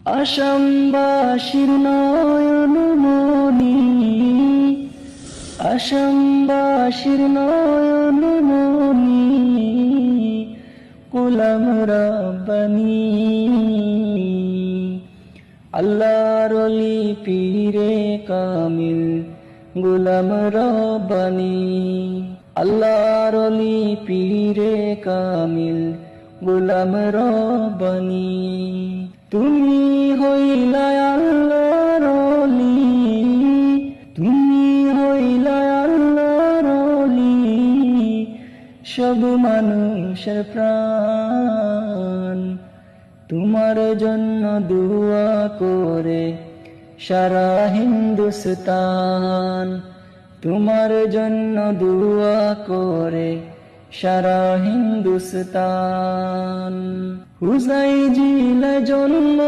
আসামবাসীর নয়ন মনি, আসামবাসীর নয়ন মনি, গোলাম রব্বানী। আল্লাহর ওলি পীরে কামিল গোলাম রব্বানী, আল্লাহর ওলি পীরে কামিল গোলাম রব্বানী। তুমি হইলা আল্লাহর ওলি, তুমি হইলা আল্লাহর ওলি, সব মানুষের প্রাণ। তোমার জন্য দুয়া করে সারা হিন্দুস্তান, তোমার জন্য দুয়া করে সারা হিন্দুস্তান। হুজাই জিলা জন্ম